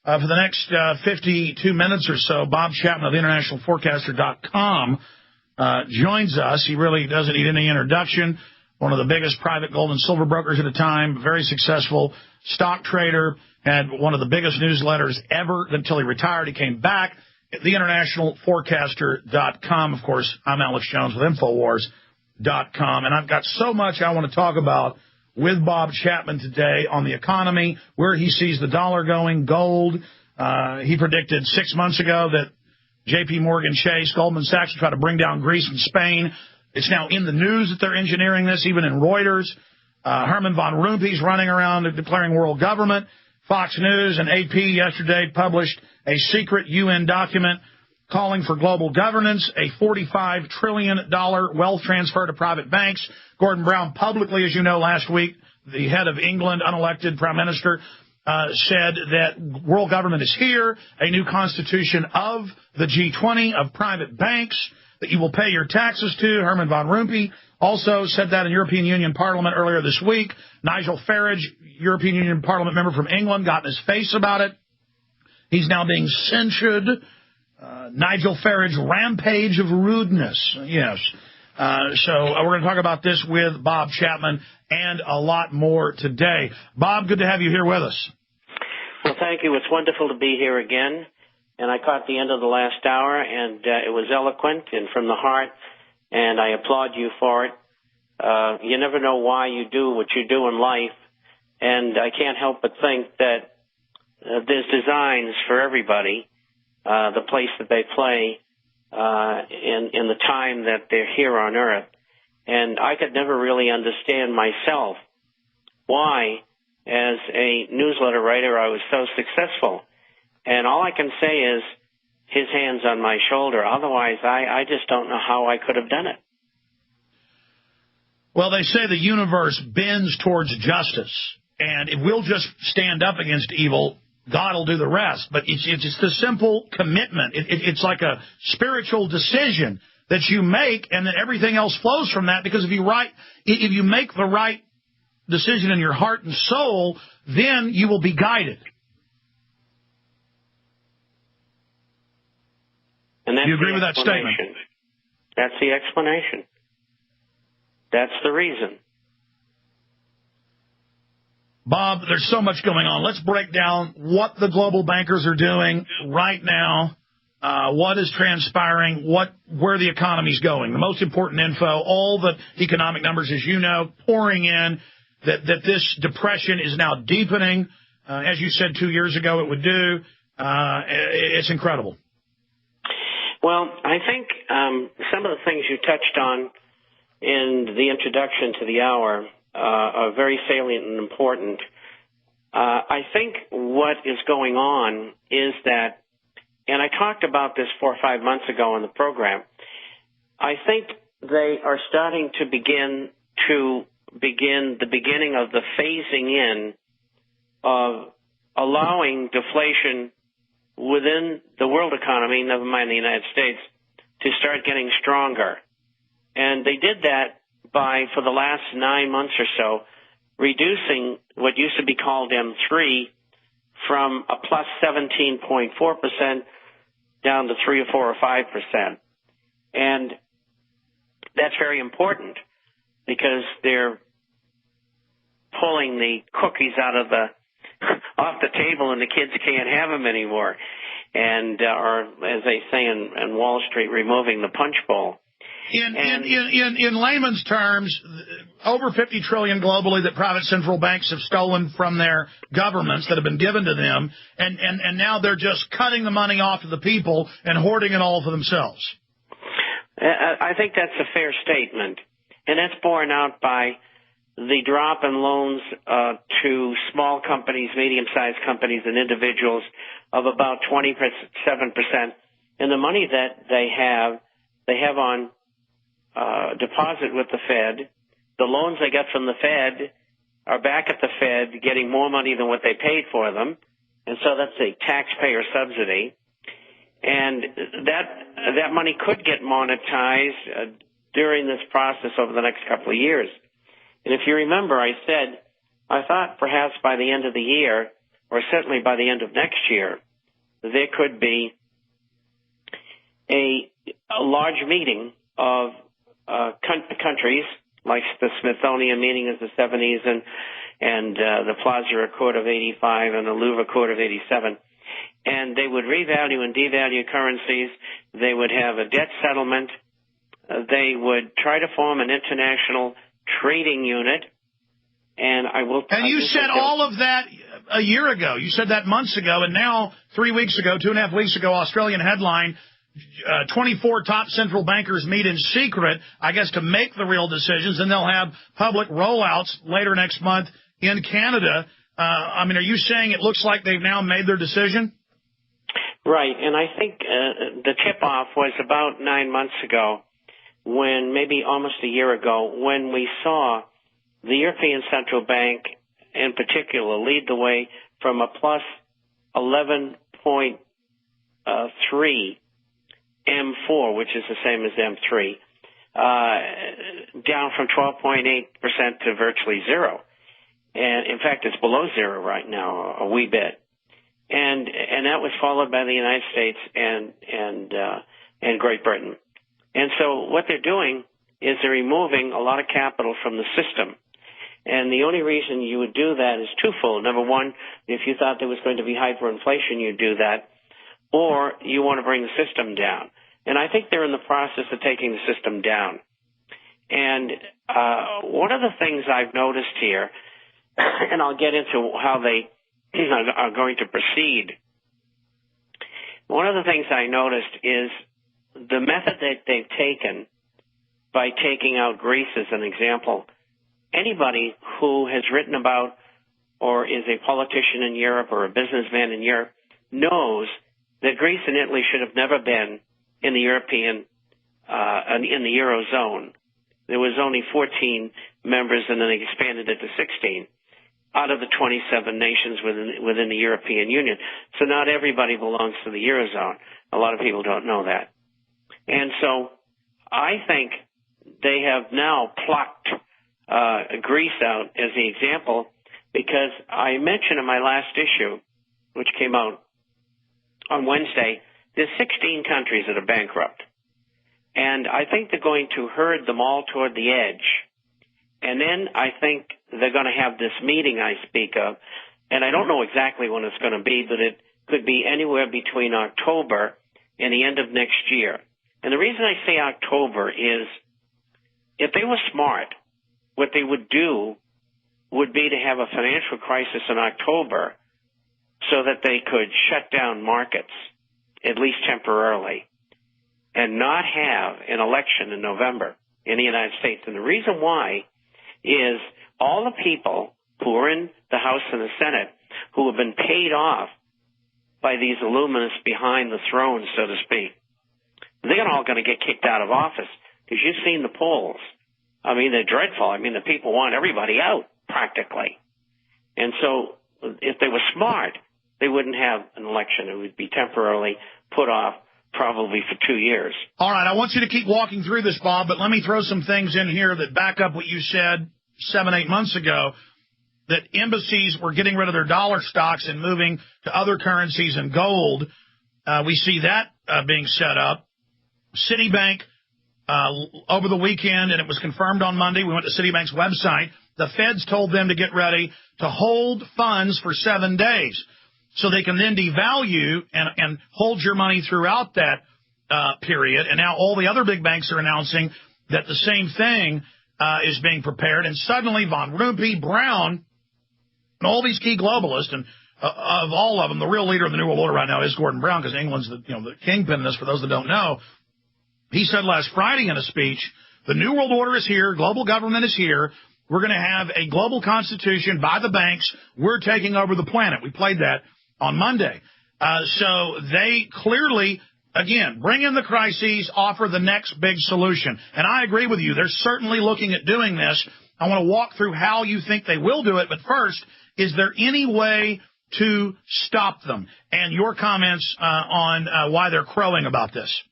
For the next 52 minutes or so, Bob Chapman of internationalforecaster.com joins us. He really doesn't need any introduction. One of the biggest private gold and silver brokers at the time, very successful stock trader, had one of the biggest newsletters ever until he retired. He came back at theinternationalforecaster.com. Of course, I'm Alex Jones with Infowars.com, and I've got so much I want to talk about with Bob Chapman today on the economy, where he sees the dollar going, gold. He predicted 6 months ago that J.P. Morgan Chase, Goldman Sachs, would try to bring down Greece and Spain. It's now in the news that they're engineering this, even in Reuters. Herman von Rompuy's running around declaring world government. Fox News and AP yesterday published a secret UN document calling for global governance, a $45 trillion wealth transfer to private banks. Gordon Brown publicly, as you know, last week, the head of England, unelected prime minister, said that world government is here, a new constitution of the G20, of private banks, that you will pay your taxes to. Herman von Rompuy also said that in European Union Parliament earlier this week. Nigel Farage, European Union Parliament member from England, got in his face about it. He's now being censured. Nigel Farage, rampage of rudeness. Yes. So we're going to talk about this with Bob Chapman and a lot more today. Bob, good to have you here with us. Well, thank you. It's wonderful to be here again. And I caught the end of the last hour, and it was eloquent and from the heart, and I applaud you for it. You never know why you do what you do in life, and I can't help but think that there's designs for everybody. The place that they play in the time that they're here on Earth. And I could never really understand myself why, as a newsletter writer, I was so successful. And all I can say is his hand's on my shoulder. Otherwise, I just don't know how I could have done it. Well, they say the universe bends towards justice, and if we'll just stand up against evil, God will do the rest. But it's the simple commitment. It's like a spiritual decision that you make, and then everything else flows from that. Because if you make the right decision in your heart and soul, then you will be guided. And that's do you agree with that statement? That's the explanation. That's the reason. Bob, there's so much going on. Let's break down what the global bankers are doing right now, what is transpiring, where the economy's going. The most important info, all the economic numbers, as you know, pouring in, that this depression is now deepening. As you said 2 years ago it would do. It's incredible. Well, I think some of the things you touched on in the introduction to the hour are very salient and important. I think what is going on is that, and I talked about this 4 or 5 months ago on the program, I think they are starting to begin the beginning of the phasing in of allowing deflation within the world economy, never mind the United States, to start getting stronger. And they did that by, for the last 9 months or so, reducing what used to be called M3 from a plus 17.4% down to 3 or 4 or 5%. And that's very important because they're pulling the cookies off the table and the kids can't have them anymore. And, or as they say in Wall Street, removing the punch bowl. In layman's terms, over $50 trillion globally that private central banks have stolen from their governments that have been given to them, and now they're just cutting the money off to the people and hoarding it all for themselves. I think that's a fair statement, and that's borne out by the drop in loans to small companies, medium-sized companies, and individuals of about 27%. And the money that they have on deposit with the Fed. The loans they get from the Fed are back at the Fed getting more money than what they paid for them. And so that's a taxpayer subsidy. And that money could get monetized during this process over the next couple of years. And if you remember, I said, I thought perhaps by the end of the year, or certainly by the end of next year, there could be a large meeting of countries, like the Smithsonian meeting of the 70s and the Plaza Accord of 85 and the Louvre Accord of 87. And they would revalue and devalue currencies. They would have a debt settlement. They would try to form an international trading unit. And you said all of that a year ago. You said that months ago. And now, 3 weeks ago, 2.5 weeks ago, Australian headline, 24 top central bankers meet in secret, I guess, to make the real decisions. And they'll have public rollouts later next month in Canada. Are you saying it looks like they've now made their decision? Right. And I think the tip-off was about 9 months ago, maybe almost a year ago, when we saw the European Central Bank in particular lead the way from a plus 11.3 M4, which is the same as M3, down from 12.8% to virtually zero. And in fact, it's below zero right now, a wee bit. And that was followed by the United States and Great Britain. And so what they're doing is they're removing a lot of capital from the system. And the only reason you would do that is twofold. Number one, if you thought there was going to be hyperinflation, you'd do that. Or you want to bring the system down. And I think they're in the process of taking the system down. And one of the things I've noticed here, and I'll get into how they are going to proceed, one of the things I noticed is the method that they've taken by taking out Greece as an example. Anybody who has written about or is a politician in Europe or a businessman in Europe knows that Greece and Italy should have never been in the in the Eurozone. There was only 14 members, and then they expanded it to 16 out of the 27 nations within the European Union. So not everybody belongs to the Eurozone. A lot of people don't know that. And so I think they have now plucked Greece out as the example, because I mentioned in my last issue, which came out on Wednesday, there's 16 countries that are bankrupt. And I think they're going to herd them all toward the edge. And then I think they're going to have this meeting I speak of, and I don't know exactly when it's going to be, but it could be anywhere between October and the end of next year. And the reason I say October is, if they were smart, what they would do would be to have a financial crisis in October so that they could shut down markets, at least temporarily, and not have an election in November in the United States. And the reason why is all the people who are in the House and the Senate who have been paid off by these illuminists behind the throne, so to speak, they're all going to get kicked out of office, because you've seen the polls. I mean, they're dreadful. I mean, the people want everybody out, practically. And so if they were smart, they wouldn't have an election. It would be temporarily put off, probably for 2 years. All right, I want you to keep walking through this, Bob, but let me throw some things in here that back up what you said 7-8 months ago, that embassies were getting rid of their dollar stocks and moving to other currencies and gold. We see that being set up. Citibank, over the weekend, and it was confirmed on Monday, we went to Citibank's website, the feds told them to get ready to hold funds for 7 days so they can then devalue and hold your money throughout that period. And now all the other big banks are announcing that the same thing is being prepared. And suddenly Von Rompuy, Brown, and all these key globalists, and of all of them, the real leader of the New World Order right now is Gordon Brown, because England's the kingpin in this, for those that don't know. He said last Friday in a speech, the New World Order is here, global government is here, we're going to have a global constitution by the banks, we're taking over the planet. We played that on Monday. So they clearly, again, bring in the crises, offer the next big solution. And I agree with you, they're certainly looking at doing this. I want to walk through how you think they will do it, but first, is there any way to stop them? And your comments on why they're crowing about this.